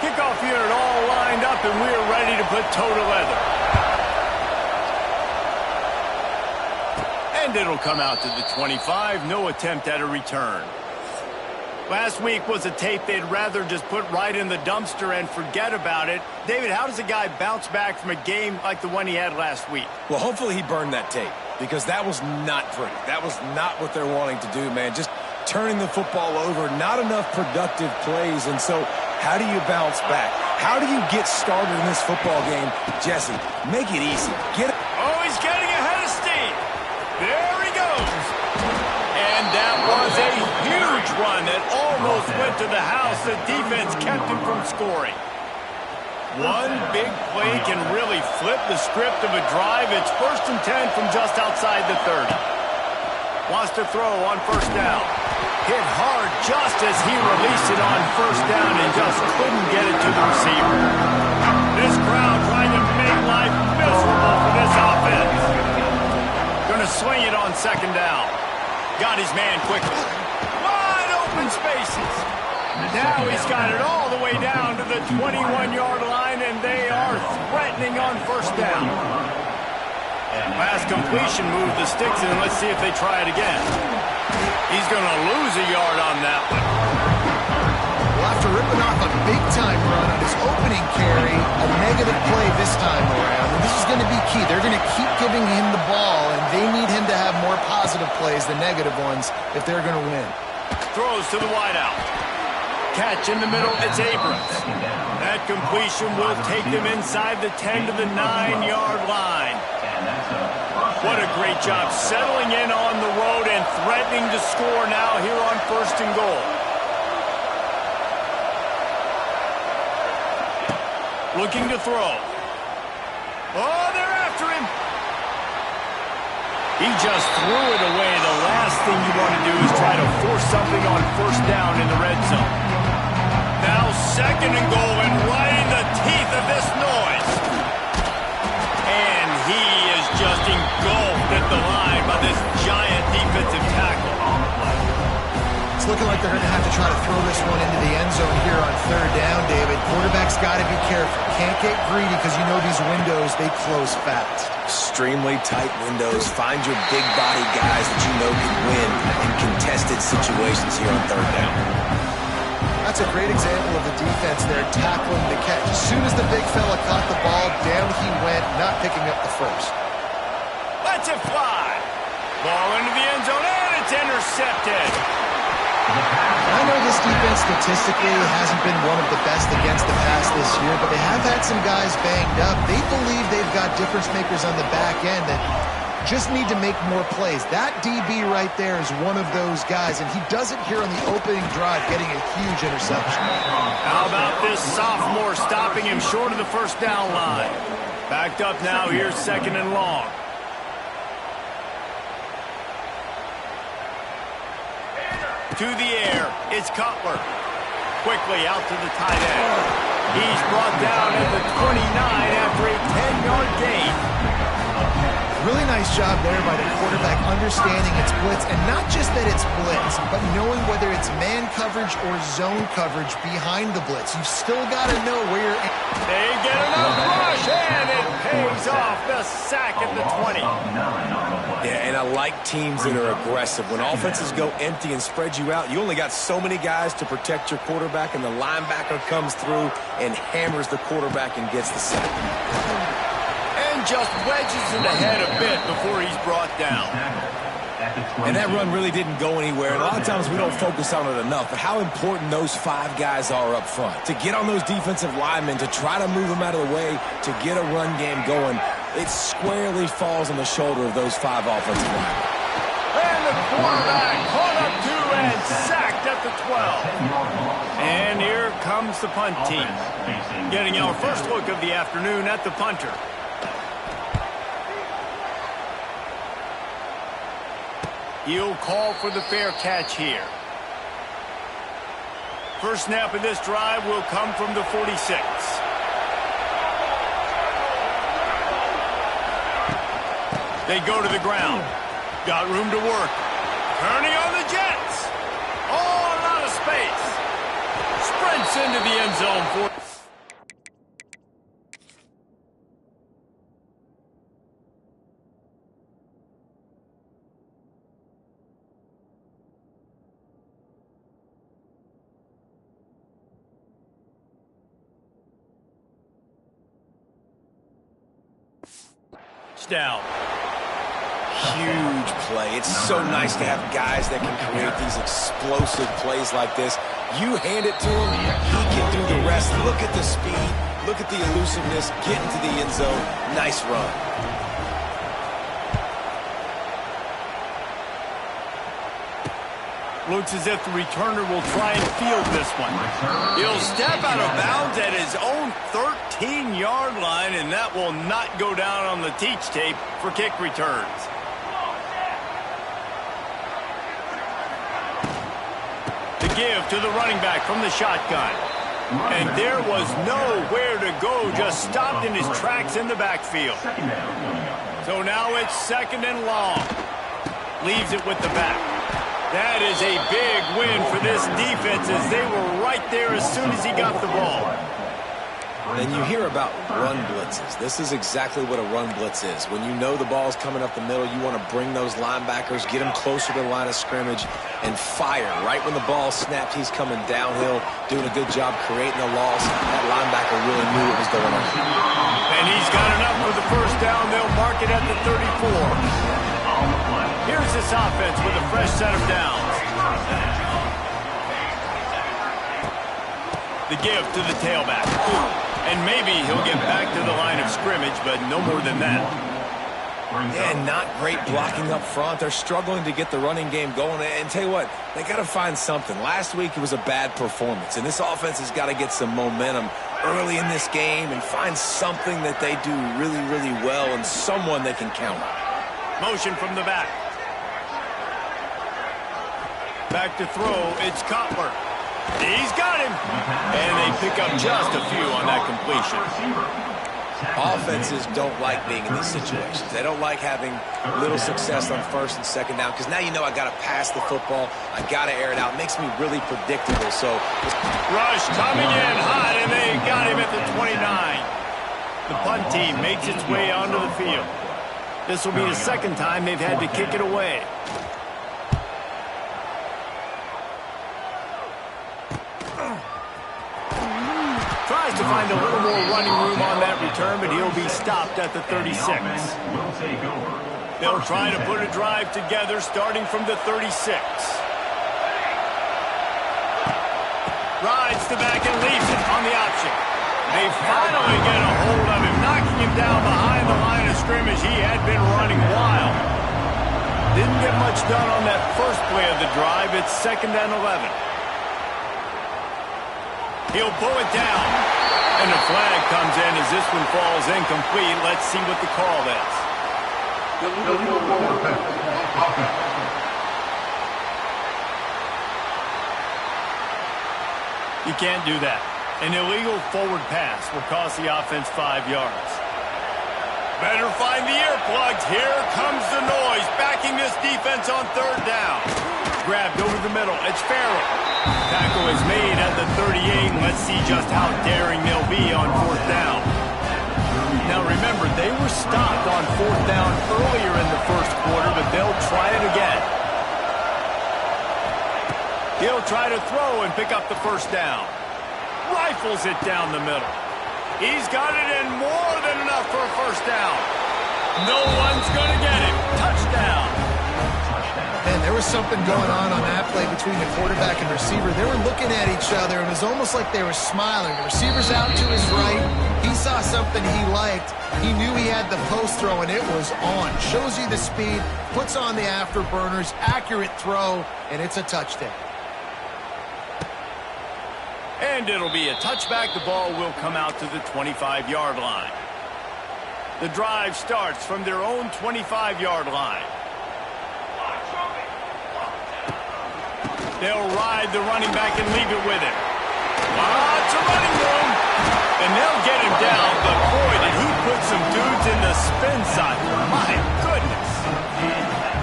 Kickoff unit all lined up, and we're ready to put toe to leather. And it'll come out to the 25. No attempt at a return. Last week was a tape they'd rather just put right in the dumpster and forget about it. David, how does a guy bounce back from a game like the one he had last week? Well, hopefully he burned that tape, because that was not pretty. That was not what they're wanting to do, man. Just turning the football over, not enough productive plays. And so how do you bounce back? How do you get started in this football game? Jesse, make it easy. Get it. Oh, he's getting ahead of steam. There he goes. And that was a huge run that almost went to the house. The defense kept him from scoring. One big play can really flip the script of a drive. It's 1st and 10 from just outside the 30. Wants to throw on 1st down. Hit hard just as he released it on 1st down and just couldn't get it to the receiver. This crowd trying to make life miserable for this offense. Going to swing it on 2nd down. Got his man quickly. Wide open spaces. Now he's got it all the way down to the 21-yard line, and they are threatening on 1st down. Last completion moved the sticks in. Let's see if they try it again. He's going to lose a yard on that one. Well, after ripping off a big-time run on his opening carry, a negative play this time around. And this is going to be key. They're going to keep giving him the ball, and they need him to have more positive plays than negative ones if they're going to win. Throws to the wideout. Catch in the middle, it's Abrams. That completion will take them inside the 10 to the 9-yard line. What a great job settling in on the road and threatening to score now here on 1st and goal. Looking to throw. Oh, they're after him. He just threw it away. The last thing you want to do is try to force something on 1st down in the red zone. Now 2nd and goal, and right in the teeth of this noise. And he is just engulfed at the line by this giant defensive tackle. It's looking like they're going to have to try to throw this one into the end zone here on 3rd down, David. Quarterback's got to be careful. Can't get greedy because you know these windows, they close fast. Extremely tight windows. Find your big body guys that you know can win in contested situations here on 3rd down. That's a great example of the defense there tackling the catch. As soon as the big fella caught the ball, down he went, not picking up the first. Let's it fly. Ball into the end zone, and it's intercepted. I know this defense statistically hasn't been one of the best against the pass this year, but they have had some guys banged up. They believe they've got difference makers on the back end that just need to make more plays. That DB right there is one of those guys, and he does it here on the opening drive, getting a huge interception. How about this sophomore stopping him short of the 1st down line? Backed up now, here's 2nd and long. To the air, it's Cutler. Quickly out to the tight end. He's brought down at the 29 after a 10-yard gain. Really nice job there by the quarterback understanding it's blitz, and not just that it's blitz, but knowing whether it's man coverage or zone coverage behind the blitz. You've still got to know where you're... They get enough rush, and it pays off the sack at the 20. Yeah, and I like teams that are aggressive. When offenses go empty and spread you out, you only got so many guys to protect your quarterback, and the linebacker comes through and hammers the quarterback and gets the sack. And just wedges it ahead a bit before he's brought down. And that run really didn't go anywhere. And a lot of times we don't focus on it enough, but how important those 5 guys are up front. To get on those defensive linemen, to try to move them out of the way, to get a run game going, it squarely falls on the shoulder of those 5 offensive linemen. And the quarterback caught up to and sacked at the 12. And here comes the punt team. Getting our first look of the afternoon at the punter. He'll call for the fair catch here. First snap of this drive will come from the 46. They go to the ground. Got room to work. Turning on the Jets. Oh, a lot of space. Sprints into the end zone for... touchdown. Huge play. It's so nice to have guys that can create these explosive plays like this. You hand it to him, he can do the rest. Look at the speed. Look at the elusiveness. Get into the end zone. Nice run. Looks as if the returner will try and field this one. He'll step out of bounds at his own 13-yard line, and that will not go down on the teach tape for kick returns. The give to the running back from the shotgun. And there was nowhere to go, just stopped in his tracks in the backfield. So now it's 2nd and long. Leaves it with the back. That is a big win for this defense as they were right there as soon as he got the ball. And you hear about run blitzes. This is exactly what a run blitz is. When you know the ball's coming up the middle, you want to bring those linebackers, get them closer to the line of scrimmage, and fire. Right when the ball snapped, he's coming downhill, doing a good job creating a loss. That linebacker really knew what was going on. And he's got enough for the first down. They'll mark it at the 34. Here's this offense with a fresh set of downs. The give to the tailback. And maybe he'll get back to the line of scrimmage, but no more than that. Yeah, not great blocking up front. They're struggling to get the running game going. And tell you what, they got to find something. Last week it was a bad performance, and this offense has got to get some momentum early in this game and find something that they do really, really well and someone they can count on. Motion from the back. Back to throw, it's Cutler. He's got him. And they pick up just a few on that completion. Offenses don't like being in these situations. They don't like having little success on 1st and 2nd down because now you know I got to pass the football. I got to air it out. It makes me really predictable. So rush coming in hot, and they got him at the 29. The punt team makes its way onto the field. This will be the 2nd time they've had to kick it away. Tries to find a little more running room on that return, but he'll be stopped at the 36. They'll try to put a drive together starting from the 36. Rides to back and leaves it on the option. They finally get a hold of him, knocking him down behind the line of scrimmage. He had been running wild. Didn't get much done on that first play of the drive. It's 2nd and 11. He'll pull it down. And the flag comes in as this one falls incomplete. Let's see what the call is. You can't do that. An illegal forward pass will cost the offense 5 yards. Better find the earplugs. Here comes the noise, backing this defense on 3rd down. Grabbed over the middle. It's Farrell. Tackle is made at the 38. Let's see just how daring they'll be on 4th down. Now remember, they were stopped on 4th down earlier in the first quarter, but they'll try it again. He'll try to throw and pick up the 1st down. Rifles it down the middle. He's got it in more than enough for a 1st down. No one's going to get him. Touchdown. And there was something going on that play between the quarterback and receiver. They were looking at each other. It was almost like they were smiling. The receiver's out to his right. He saw something he liked. He knew he had the post throw, and it was on. Shows you the speed, puts on the afterburners, accurate throw, and it's a touchdown. And it'll be a touchback. The ball will come out to the 25-yard line. The drive starts from their own 25-yard line. They'll ride the running back and leave it with him. Lots of running room. And they'll get him down, but boy, did he put some dudes in the spin side. My goodness.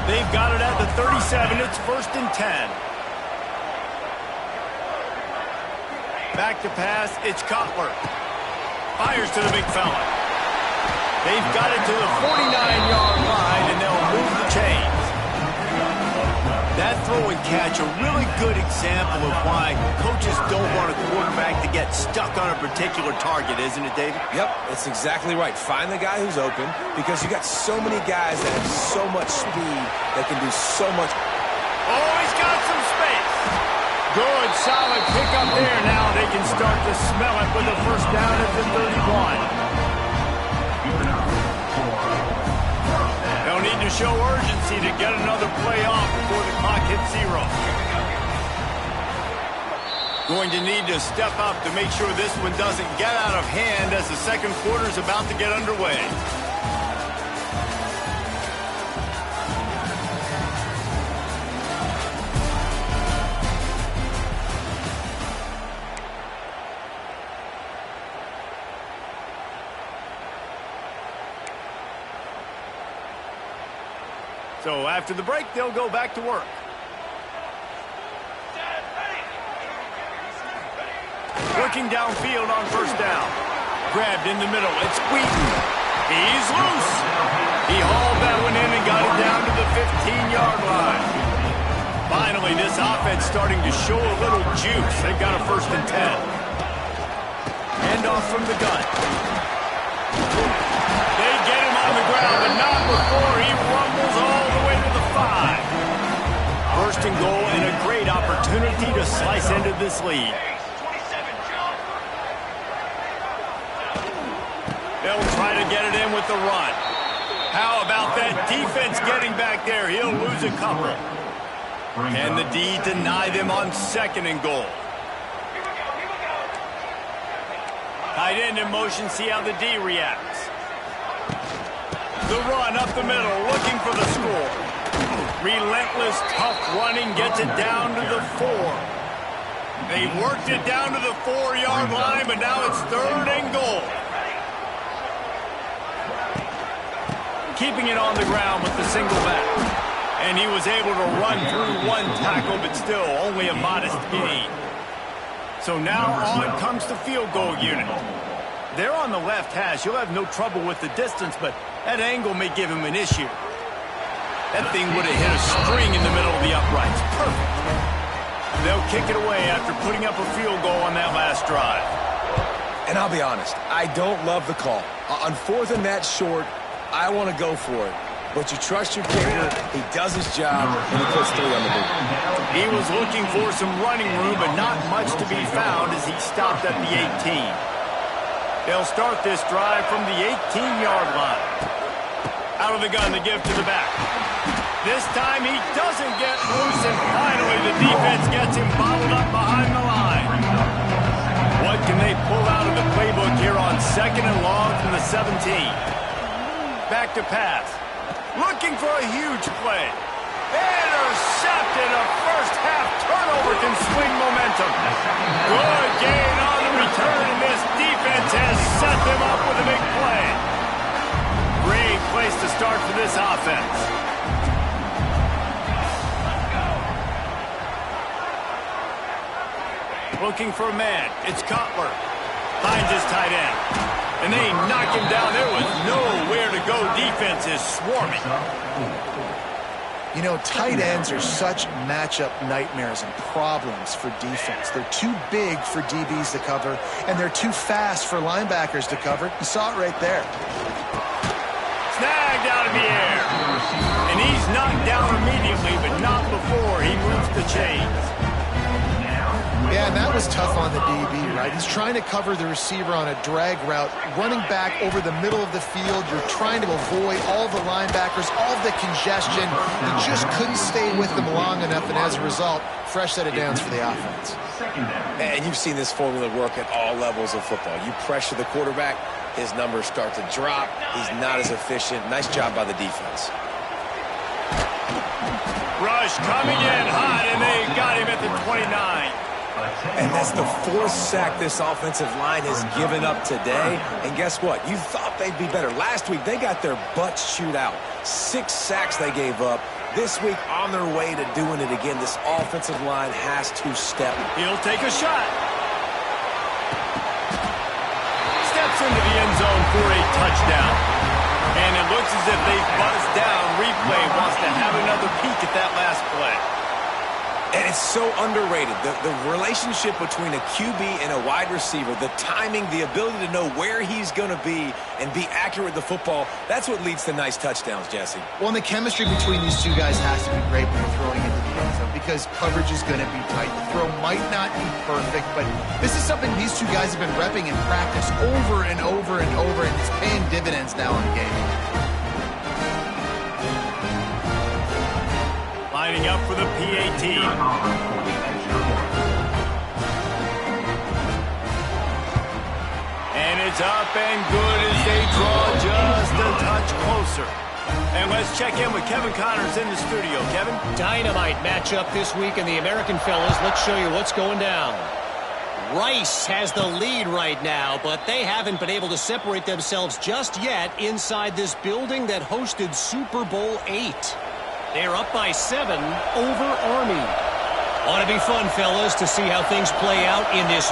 They've got it at the 37. It's 1st and 10. Back to pass, it's Cutler. Fires to the big fella. They've got it to the 49-yard line, and they'll move the chains. That throw and catch, a really good example of why coaches don't want a quarterback to get stuck on a particular target, isn't it, David? Yep, that's exactly right. Find the guy who's open because you got so many guys that have so much speed that can do so much. Oh, he's got some space. Good, solid pickup there. Now they can start to smell it with a first down at the 31. They'll need to show urgency to get another play off before the clock hits 0. Going to need to step up to make sure this one doesn't get out of hand as the second quarter is about to get underway. So after the break, they'll go back to work. Looking downfield on first down. Grabbed in the middle. It's Wheaton. He's loose. He hauled that one in and got it down to the 15-yard line. Finally, this offense starting to show a little juice. They got a 1st and 10. Handoff from the gun. They get him on the ground, but not before he rumbles all the way to the 5. 1st and goal and a great opportunity to slice into this lead. They'll try to get it in with the run. How about that defense getting back there? He'll lose a couple. And the D deny them on 2nd and goal. Tight end in motion, see how the D reacts. The run up the middle, looking for the score. Relentless, tough running gets it down to the 4. They worked it down to the 4-yard line, but now it's 3rd and goal. Keeping it on the ground with the single back. And he was able to run through one tackle, but still only a modest gain. So now on comes the field goal unit. They're on the left hash. You'll have no trouble with the distance, but that angle may give him an issue. That thing would have hit a string in the middle of the uprights. Perfect. They'll kick it away after putting up a field goal on that last drive. And I'll be honest, I don't love the call. On 4th and that short, I want to go for it. But you trust your kicker, he does his job, and he puts 3 on the board. He was looking for some running room, but not much to be found as he stopped at the 18. They'll start this drive from the 18-yard line. Out of the gun to give to the back. This time he doesn't get loose, and finally the defense gets him bottled up behind the line. What can they pull out of the playbook here on 2nd and long from the 17? Back to pass. Looking for a huge play. Intercepted. A first-half turnover can swing momentum. Good gain on the return, and this defense has set them up with a big play. Great place to start for this offense. Looking for a man. It's Cutler. Finds his tight end. And they knock him down. There was nowhere to go. Defense is swarming. You know, tight ends are such matchup nightmares and problems for defense. They're too big for DBs to cover, and they're too fast for linebackers to cover. You saw it right there. Snagged out of the air. And he's knocked down immediately, but not before he moves the chains. Yeah, and that was tough on the DB, right? He's trying to cover the receiver on a drag route, running back over the middle of the field. You're trying to avoid all the linebackers, all the congestion. He just couldn't stay with them long enough, and as a result, fresh set of downs for the offense. And you've seen this formula work at all levels of football. You pressure the quarterback, his numbers start to drop. He's not as efficient. Nice job by the defense. Rush coming in hot, and they got him at the 29. And that's the 4th sack this offensive line has given up today. And guess what? You thought they'd be better. Last week, they got their butts chewed out. 6 sacks they gave up. This week, on their way to doing it again, this offensive line has to step. He'll take a shot. Steps into the end zone for a touchdown. And it looks as if they've buzzed down. Replay wants to have another peek at that last play. And It's so underrated. The relationship between a QB and a wide receiver, the timing, the ability to know where he's going to be and be accurate with the football, that's what leads to nice touchdowns, Jesse. Well, and the chemistry between these two guys has to be great when you're throwing into the end zone because coverage is going to be tight. The throw might not be perfect, but this is something these two guys have been repping in practice over and over and over, and it's paying dividends now in the game. Lining up for the PAT. And it's up and good as they draw just a touch closer. And let's check in with Kevin Connors in the studio. Kevin? Dynamite matchup this week in the American, fellas. Let's show you what's going down. Rice has the lead right now, but they haven't been able to separate themselves just yet inside this building that hosted Super Bowl VIII. They're up by 7 over Army. Ought to be fun, fellas, to see how things play out in this.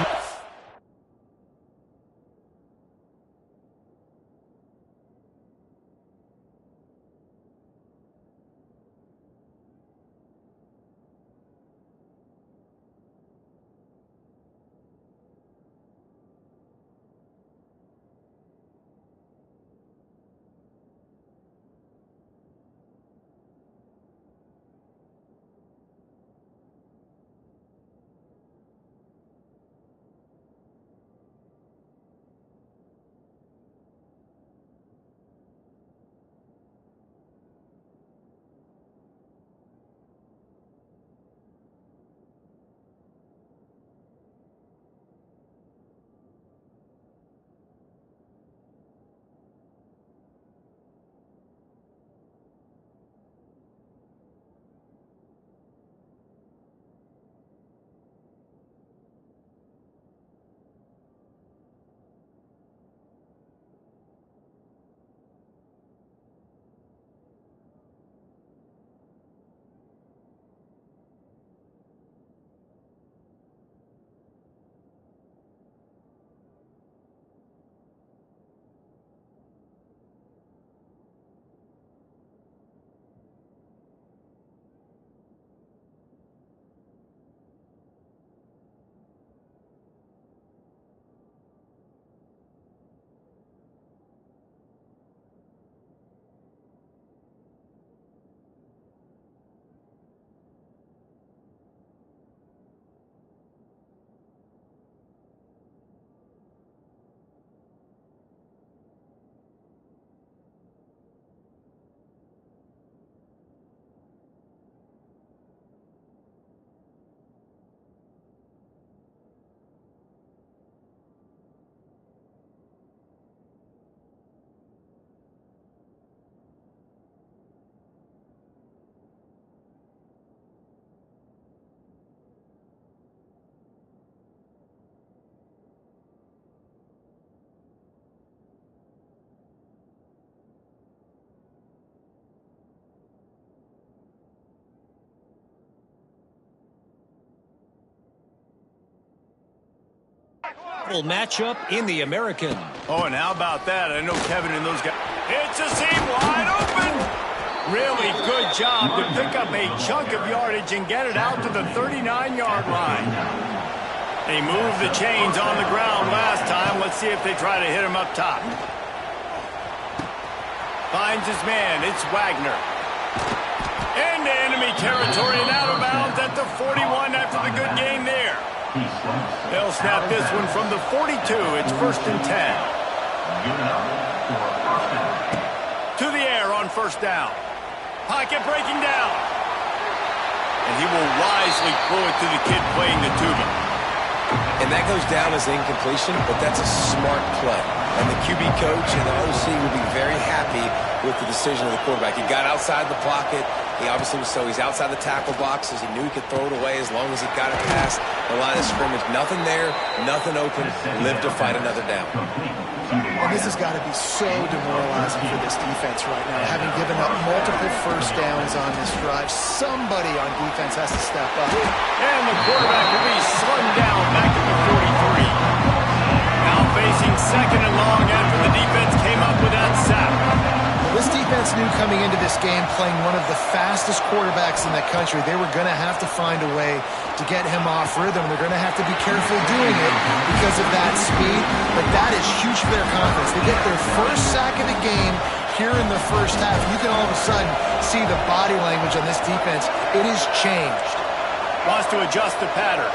Matchup in the American. Oh, and how about that? I know Kevin and those guys. It's a seam wide open. Really good job to pick up a chunk of yardage and get it out to the 39-yard line. They moved the chains on the ground last time. Let's see if they try to hit him up top. Finds his man. It's Wagner. Into enemy territory and out of bounds at the 41 after the good game there. They'll snap this one from the 42. It's 1st and 10. To the air on 1st down. Pocket breaking down. And he will wisely throw it to the kid playing the tuba. And that goes down as incompletion, but that's a smart play. And the QB coach and the OC will be very happy with the decision of the quarterback. He got outside the pocket. He obviously was he's outside the tackle boxes. He knew he could throw it away as long as he got it past the line of scrimmage. Nothing there, nothing open. Lived to fight another down. And this has got to be so demoralizing for this defense right now. Having given up multiple 1st downs on this drive, somebody on defense has to step up. And the quarterback will be slung down back at the 43. Now facing 2nd and long after the defense came up with that sack. This defense knew coming coming into this game playing one of the fastest quarterbacks in the country. They were going to have to find a way to get him off rhythm. They're going to have to be careful doing it because of that speed, but that is huge for their confidence. They get their first sack of the game here in the first half. You can all of a sudden see the body language on this defense. It has changed. Wants to adjust the pattern.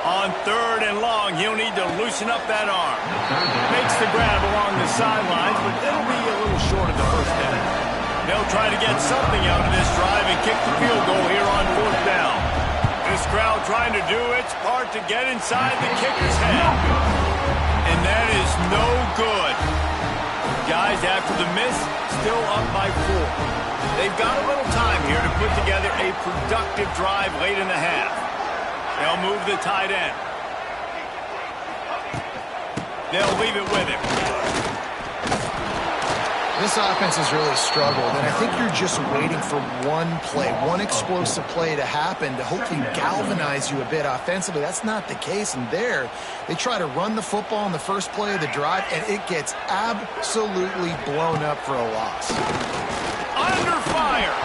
On 3rd and long, he'll need to loosen up that arm. Makes the grab along the sidelines, but it'll be a little short of the first down. They'll try to get something out of this drive and kick the field goal here on 4th down. This crowd trying to do its part to get inside the kicker's head. And that is no good. Guys, after the miss, still up by 4. They've got a little time here to put together a productive drive late in the half. They'll move the tight end. They'll leave it with him. This offense has really struggled, and I think you're just waiting for one play, one explosive play to happen to hopefully galvanize you a bit offensively. That's not the case, and there they try to run the football in the first play of the drive, and it gets absolutely blown up for a loss. Under fire!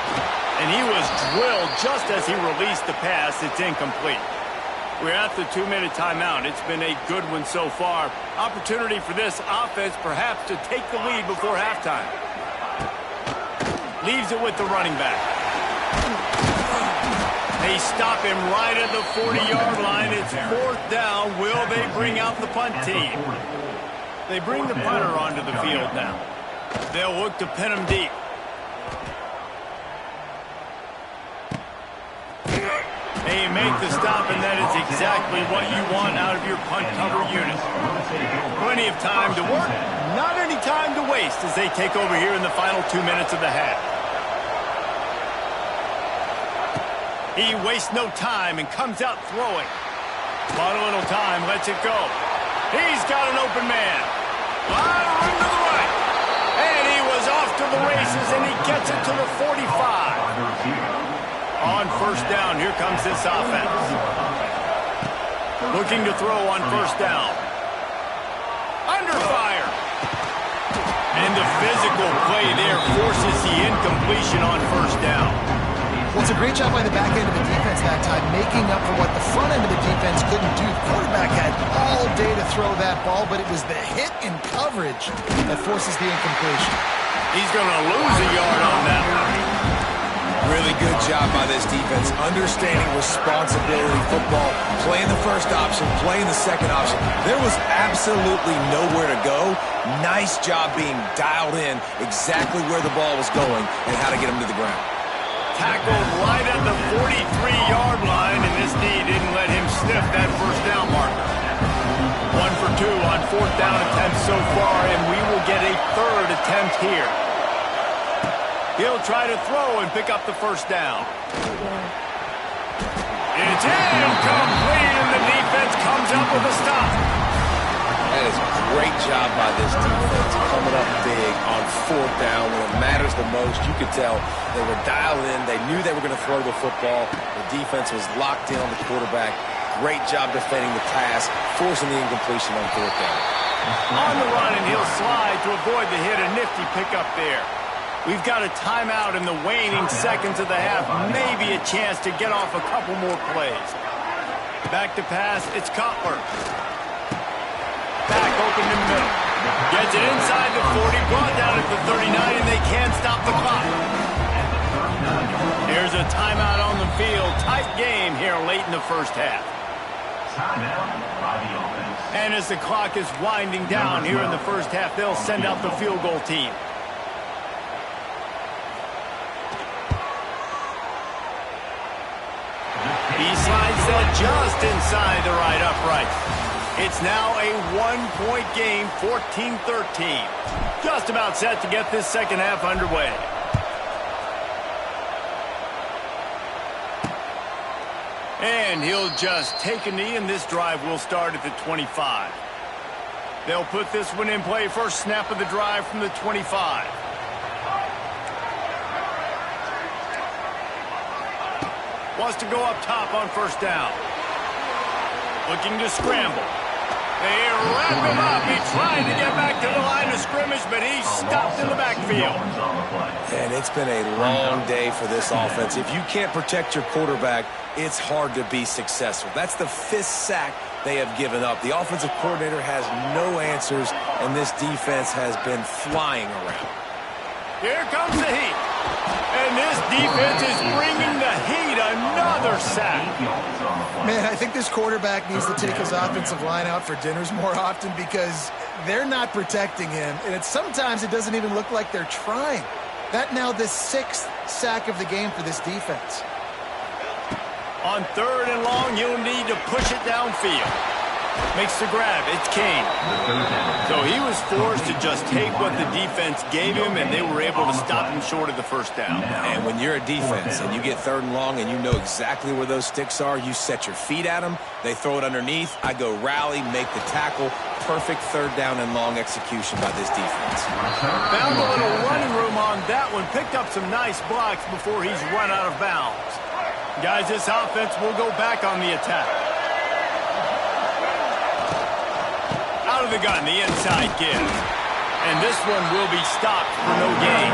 And he was drilled just as he released the pass. It's incomplete. We're at the 2-minute timeout. It's been a good one so far. Opportunity for this offense perhaps to take the lead before halftime. Leaves it with the running back. They stop him right at the 40-yard line. It's 4th down. Will they bring out the punt team? They bring the punter onto the field now. They'll look to pin him deep. They make the stop, and that is exactly what you want out of your punt cover unit. Plenty of time to work, not any time to waste as they take over here in the final 2 minutes of the half. He wastes no time and comes out throwing. Bought a little time, lets it go. He's got an open man. Lot of room to the right. And he was off to the races, and he gets it to the 45. On 1st down, here comes this offense. Looking to throw on 1st down. Under fire. And the physical play there forces the incompletion on 1st down. Well, it's a great job by the back end of the defense that time, making up for what the front end of the defense couldn't do. The quarterback had all day to throw that ball, but it was the hit and coverage that forces the incompletion. He's going to lose a yard on that one. Really good job by this defense, understanding responsibility football, playing the first option, playing the second option. There was absolutely nowhere to go. Nice job being dialed in exactly where the ball was going and how to get him to the ground. Tackled right at the 43-yard line, and this D didn't let him sniff that 1st down marker. 1 for 2 on 4th down attempts so far, and we will get a 3rd attempt here. He'll try to throw and pick up the 1st down. It's incomplete, and the defense comes up with a stop. That is a great job by this defense, coming up big on 4th down when it matters the most. You could tell they were dialed in. They knew they were going to throw the football. The defense was locked in on the quarterback. Great job defending the pass, forcing the incompletion on 4th down. On the run, and he'll slide to avoid the hit. A nifty pickup there. We've got a timeout in the waning seconds of the half. Maybe a chance to get off a couple more plays. Back to pass. It's Cutler. Back open in the middle. Gets it inside the 40. Brought down at the 39, and they can't stop the clock. Here's a timeout on the field. Tight game here late in the first half. And as the clock is winding down here in the first half, they'll send out the field goal team. He slides that just inside the right upright. It's now a 1-point game, 14-13. Just about set to get this second half underway. And he'll just take a knee, and this drive will start at the 25. They'll put this one in play. First snap of the drive from the 25. Wants to go up top on 1st down. Looking to scramble. They wrap him up. He tried to get back to the line of scrimmage, but he's stopped in the backfield. And it's been a long day for this offense. If you can't protect your quarterback, it's hard to be successful. That's the 5th sack they have given up. The offensive coordinator has no answers, and this defense has been flying around. Here comes the heat. And this defense is bringing the heat. Another sack. Man, I think this quarterback needs to take his offensive line out for dinners more often because they're not protecting him. And sometimes it doesn't even look like they're trying. That now the 6th sack of the game for this defense. On 3rd and long, you'll need to push it downfield. Makes the grab. It's Kane. So he was forced to just take what the defense gave him, and they were able to stop him short of the first down. And when you're a defense and you get 3rd and long and you know exactly where those sticks are, you set your feet at them, they throw it underneath, I go rally, make the tackle. Perfect 3rd down and long execution by this defense. Found a little running room on that one. Picked up some nice blocks before he's run out of bounds. Guys, this offense will go back on the attack. Out of the gun, the inside give. And this one will be stopped for no gain.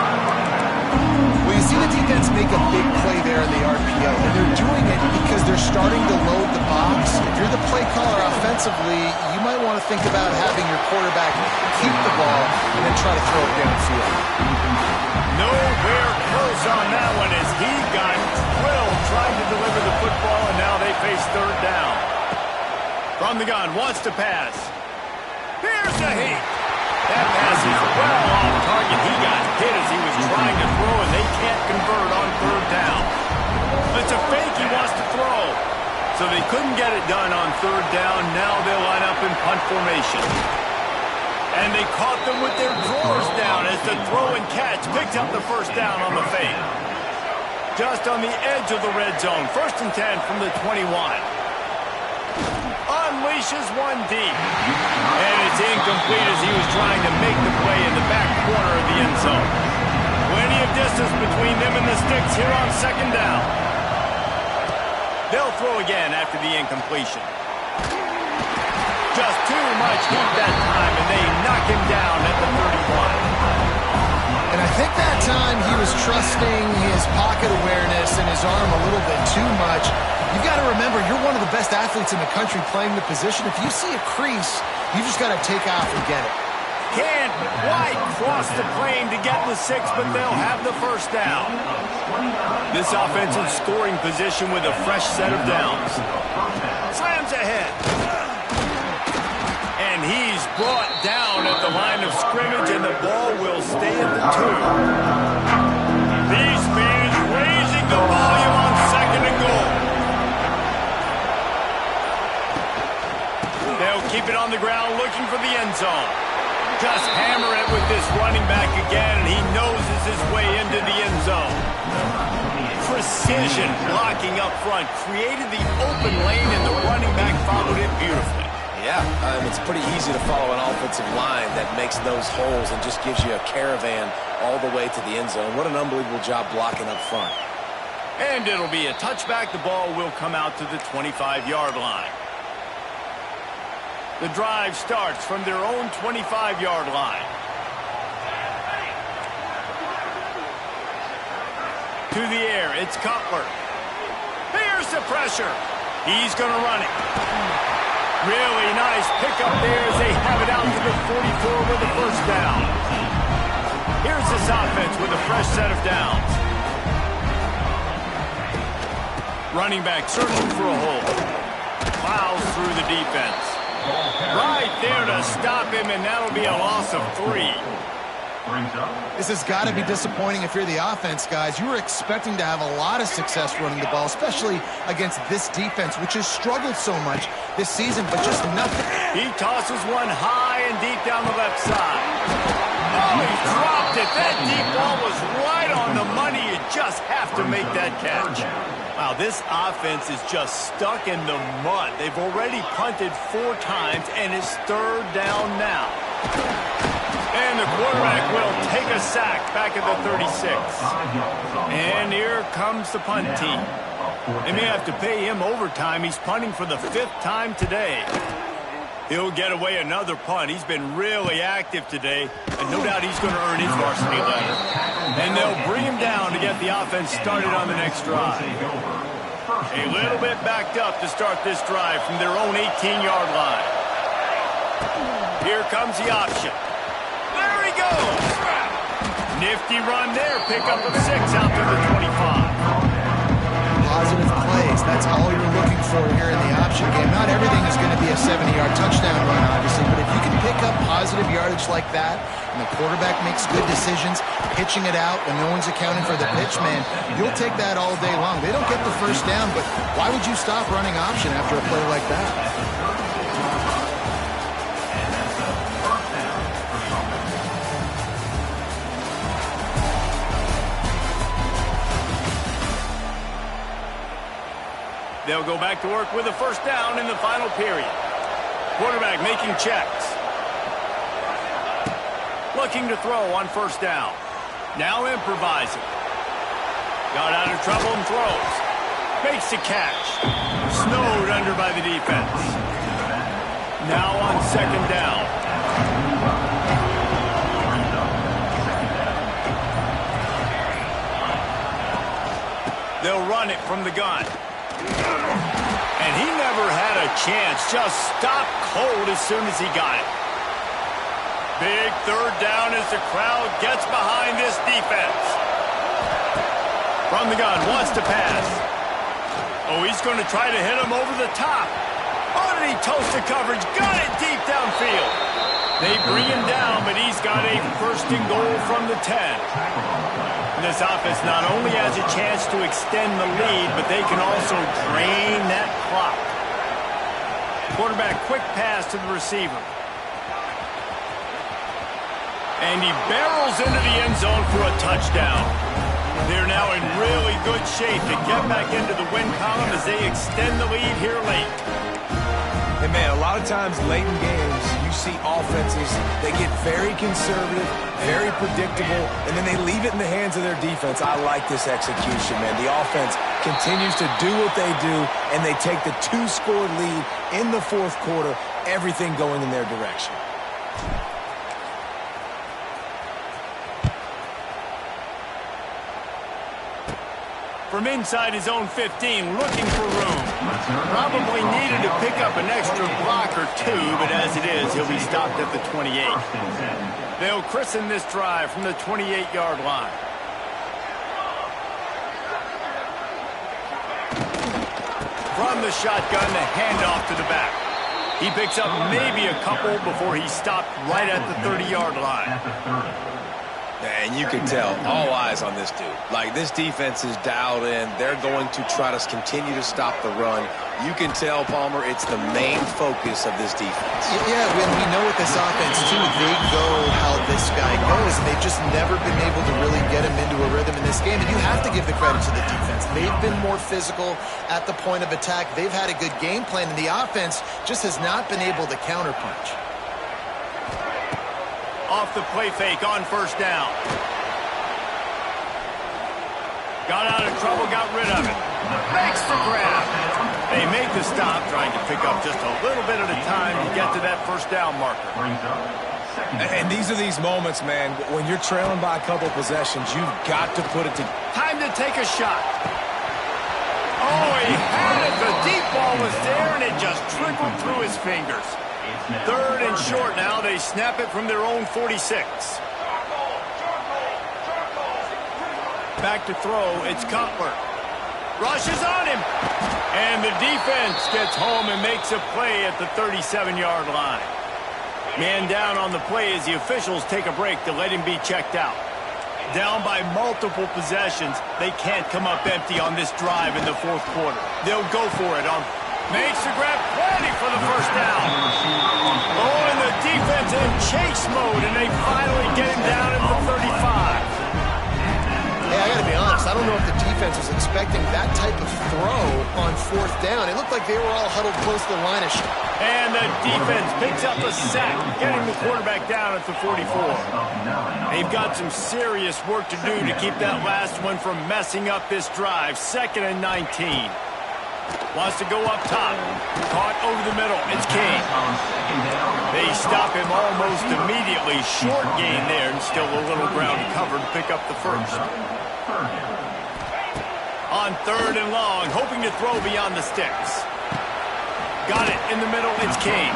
Well, you see the defense make a big play there in the RPO, and they're doing it because they're starting to load the box. If you're the play caller offensively, you might want to think about having your quarterback keep the ball and then try to throw it downfield. Nowhere close on that one as he got drilled trying to deliver the football, and now they face 3rd down. From the gun, wants to pass. Here's the heat. That pass is well off target. He got hit as he was trying to throw, and they can't convert on 3rd down. It's a fake he wants to throw. So they couldn't get it done on 3rd down. Now they'll line up in punt formation. And they caught them with their drawers down as the throw and catch picked up the 1st down on the fake. Just on the edge of the red zone. 1st and 10 from the 21. Unleashes one deep. And it's incomplete as he was trying to make the play in the back corner of the end zone. Plenty of distance between them and the sticks here on 2nd down. They'll throw again after the incompletion. Just too much heat that time, and they knock him down at the 31. And I think that time he was trusting his pocket awareness and his arm a little bit too much. You've got to remember, you're one of the best athletes in the country playing the position. If you see a crease, you just got to take off and get it. Can't quite cross the plane to get the 6, but they'll have the 1st down. This offensive scoring position with a fresh set of downs. Slams ahead. And he's brought down at the line of scrimmage, and the ball will stay at the 2. These fans raising the volume on 2nd and goal. They'll keep it on the ground looking for the end zone. Just hammer it with this running back again, and he noses his way into the end zone. Precision blocking up front created the open lane, and the running back followed it beautifully. Yeah, it's pretty easy to follow an offensive line that makes those holes and just gives you a caravan all the way to the end zone. What an unbelievable job blocking up front. And it'll be a touchback. The ball will come out to the 25-yard line. The drive starts from their own 25-yard line. To the air, it's Cutler. Here's the pressure. He's going to run it. Really nice pickup there as they have it out to the 44 with the 1st down. Here's this offense with a fresh set of downs. Running back searching for a hole. Plows through the defense. Right there to stop him, and that'll be a loss of 3. This has got to be disappointing if you're the offense, guys. You were expecting to have a lot of success running the ball, especially against this defense, which has struggled so much this season, but just nothing. He tosses one high and deep down the left side. Oh, he dropped it. That deep ball was right on the money. You just have to make that catch. Wow, this offense is just stuck in the mud. They've already punted 4 times, and it's 3rd down now. And the quarterback will take a sack back at the 36. And here comes the punt team. They may have to pay him overtime. He's punting for the 5th time today. He'll get away another punt. He's been really active today, and no doubt he's going to earn his varsity letter. And they'll bring him down to get the offense started on the next drive. A little bit backed up to start this drive from their own 18-yard line. Here comes the option. There he goes. Nifty run there. Pickup of 6 out to the 25. Positive plays. That's all you're looking for here in the option game. Not everything is going to be a 70-yard touchdown run, obviously, but if you can pick up positive yardage like that, and the quarterback makes good decisions, pitching it out when no one's accounting for the pitch, man, you'll take that all day long. They don't get the first down, but why would you stop running option after a play like that? They'll go back to work with a first down in the final period. Quarterback making checks. Looking to throw on first down. Now improvising. Got out of trouble and throws. Makes the catch. Snowed under by the defense. Now on second down. They'll run it from the gun. And he never had a chance. Just stopped cold as soon as he got it. Big third down as the crowd gets behind this defense. From the gun, wants to pass. Oh, he's going to try to hit him over the top. Oh, did he toast the coverage? Got it deep downfield. They bring him down, but he's got a first and goal from the 10. This offense not only has a chance to extend the lead, but they can also drain that clock. Quarterback quick pass to the receiver. And he barrels into the end zone for a touchdown. They're now in really good shape to get back into the win column as they extend the lead here late. And man, a lot of times late in games, you see offenses, they get very conservative, very predictable, and then they leave it in the hands of their defense. I like this execution, man. The offense continues to do what they do, and they take the 2-score lead in the fourth quarter, everything going in their direction. From inside his own 15, looking for room. Probably needed to pick up an extra block or two, but as it is, he'll be stopped at the 28. They'll christen this drive from the 28-yard line. From the shotgun, the handoff to the back. He picks up maybe a couple before he's stopped right at the 30-yard line. And you can tell, all eyes on this dude. Like, this defense is dialed in. They're going to try to continue to stop the run. You can tell, Palmer, it's the main focus of this defense. Yeah, when we know with this offense, too, they go how this guy goes, and they've just never been able to really get him into a rhythm in this game. And you have to give the credit to the defense. They've been more physical at the point of attack. They've had a good game plan, and the offense just has not been able to counterpunch. Off the play fake on first down. Got out of trouble, got rid of it. Makes the grab. They make the stop, trying to pick up just a little bit at a time to get to that first down marker. And these are these moments, man, when you're trailing by a couple possessions, you've got to put it together. Time to take a shot. Oh, he had it. The deep ball was there, and it just trickled through his fingers. Third and short now. They snap it from their own 46. Back to throw. It's Cutler. Rushes on him. And the defense gets home and makes a play at the 37-yard line. Man down on the play as the officials take a break to let him be checked out. Down by multiple possessions. They can't come up empty on this drive in the fourth quarter. They'll go for it on... Makes the grab, plenty for the first down. Oh, and the defense in chase mode, and they finally get him down at the 35. Hey, I got to be honest. I don't know if the defense was expecting that type of throw on fourth down. It looked like they were all huddled close to the line of shot. And the defense picks up a sack, getting the quarterback down at the 44. They've got some serious work to do to keep that last one from messing up this drive. 2nd and 19. Wants to go up top. Caught over the middle. It's King. stop him almost immediately. Short gain there, and still a little ground to cover to pick up the first. On 3rd and long, hoping to throw beyond the sticks. Got it in the middle, it's King.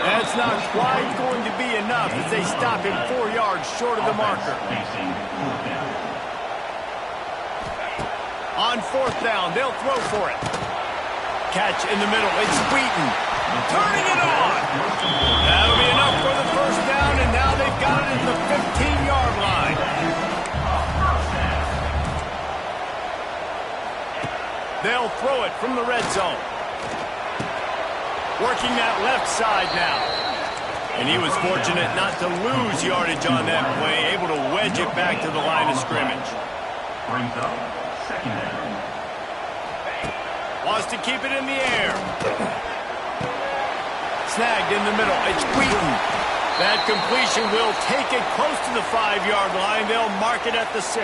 That's not quite going to be enough as they stop him 4 yards short of the marker. On 4th down, they'll throw for it. Catch in the middle, it's Wheaton. Turning it on. That'll be enough for the first down, and now they've got it at the 15-yard line. They'll throw it from the red zone. Working that left side now. And he was fortunate not to lose yardage on that play, able to wedge it back to the line of scrimmage. Brings up 2nd down. Wants to keep it in the air. Snagged in the middle. It's Wheaton. That completion will take it close to the 5-yard line. They'll mark it at the 6.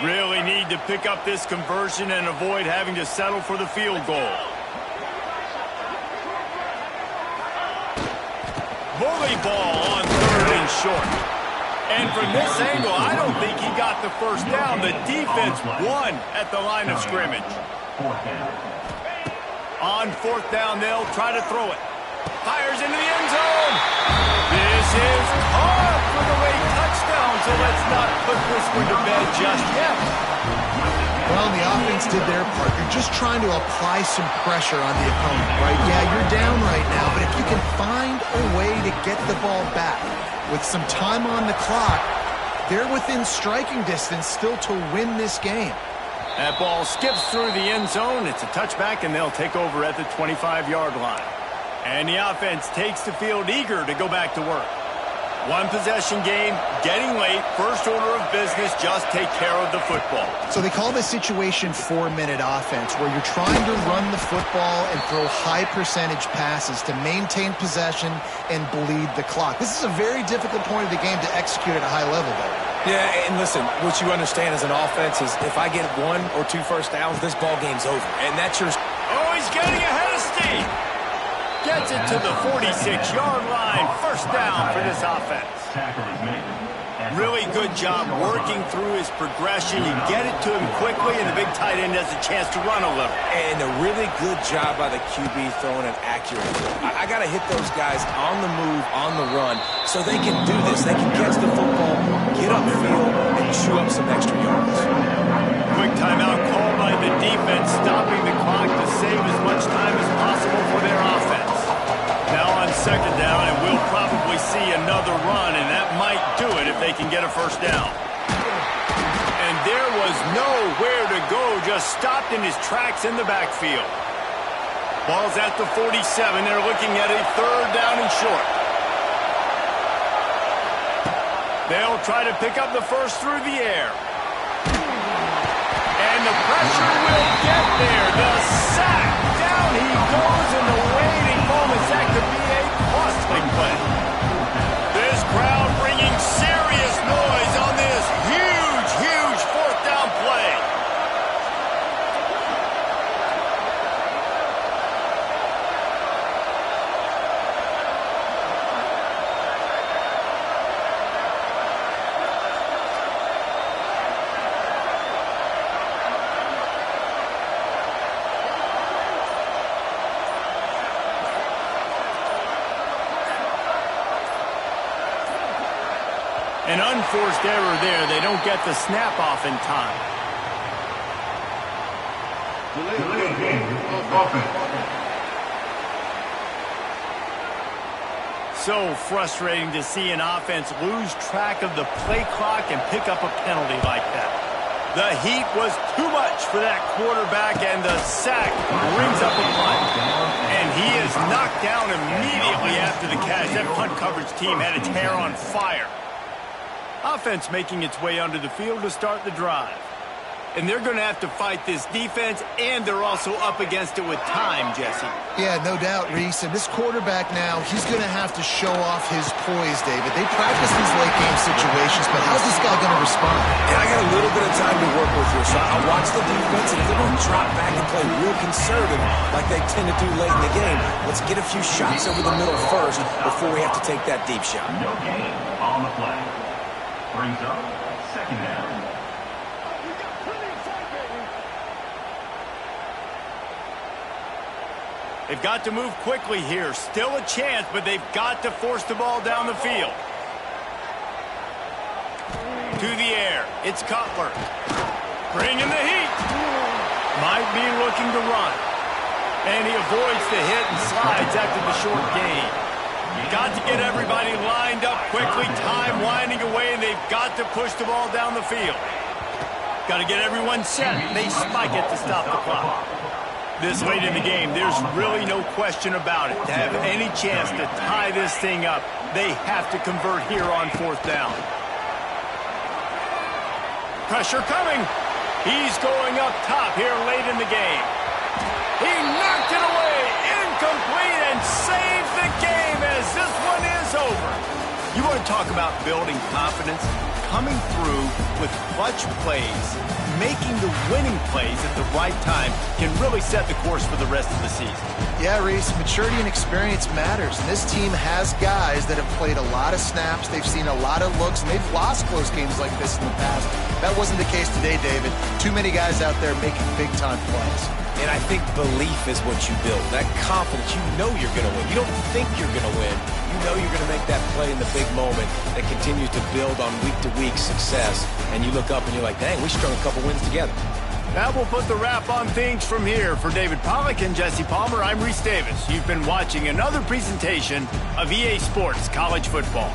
Really need to pick up this conversion and avoid having to settle for the field goal. Bully ball on 3rd and short. And from this angle, I don't think he got the first down. The defense won at the line of scrimmage. On 4th down, they'll try to throw it. Fires into the end zone. This is caught for the late touchdown, so let's not put this one to bed just yet. Well, the offense did their part. You're just trying to apply some pressure on the opponent, right? Yeah, you're down right now, but if you can find a way to get the ball back with some time on the clock, they're within striking distance still to win this game. That ball skips through the end zone. It's a touchback, and they'll take over at the 25-yard line. And the offense takes the field eager to go back to work. One possession game, getting late, first order of business, just take care of the football. So they call this situation 4-minute offense, where you're trying to run the football and throw high percentage passes to maintain possession and bleed the clock. This is a very difficult point of the game to execute at a high level, though. Yeah, and listen, what you understand as an offense is if I get 1 or 2 first downs, this ball game's over. And that's your... Oh, he's getting ahead of steam. Gets it to the 46-yard line. First down for this offense. Really good job working through his progression. You get it to him quickly, and the big tight end has a chance to run a little. And a really good job by the QB throwing it accurately. I got to hit those guys on the move, on the run, so they can do this. They can catch the football, get upfield, and chew up some extra yards. Quick timeout called by the defense, stopping the clock to save as much time as possible for their offense. Now on 2nd down, and we'll probably see another run, and that might do it if they can get a first down. And there was nowhere to go, just stopped in his tracks in the backfield. Ball's at the 47. They're looking at a 3rd down and short. They'll try to pick up the first through the air. And the pressure will get there. The sack. Down he goes in the waiting moments. That could be a costly play. This crowd bringing serious noise on this huge, huge 4th down play. An unforced error there. They don't get the snap off in time. So frustrating to see an offense lose track of the play clock and pick up a penalty like that. The heat was too much for that quarterback, and the sack brings up a punt. And he is knocked down immediately after the catch. That punt coverage team had its hair on fire. Offense making its way onto the field to start the drive. And they're going to have to fight this defense, and they're also up against it with time, Jesse. Yeah, no doubt, Reese. And this quarterback now, he's going to have to show off his poise, David. They practice these late-game situations, but how's this guy going to respond? And I got a little bit of time to work with here, so I'll watch the play real conservative like they tend to do late in the game. Let's get a few shots over the middle first before we have to take that deep shot. No gain on the play. Brings up second down. They've got to move quickly here. Still a chance, but they've got to force the ball down the field. To the air. It's Cutler. Bringing the heat. Might be looking to run. And he avoids the hit and slides after the short gain. Got to get everybody lined up quickly. Time winding away, and they've got to push the ball down the field. Got to get everyone set. They spike it to stop the clock. This late in the game, there's really no question about it. To have any chance to tie this thing up, they have to convert here on fourth down. Pressure coming. He's going up top here late in the game. He knocked it away. Incomplete, and saves the game as this one is over. You want to talk about building confidence? Coming through with clutch plays, making the winning plays at the right time can really set the course for the rest of the season. Yeah, Reese, maturity and experience matters. And this team has guys that have played a lot of snaps. They've seen a lot of looks, and they've lost close games like this in the past. That wasn't the case today, David. Too many guys out there making big-time plays. And I think belief is what you build. That confidence, you know you're going to win. You don't think you're going to win. You know you're going to make that play in the big moment that continues to build on week-to-week success. And you look up and you're like, dang, we strung a couple wins together. That will put the wrap on things from here. For David Pollack and Jesse Palmer, I'm Reese Davis. You've been watching another presentation of EA Sports College Football.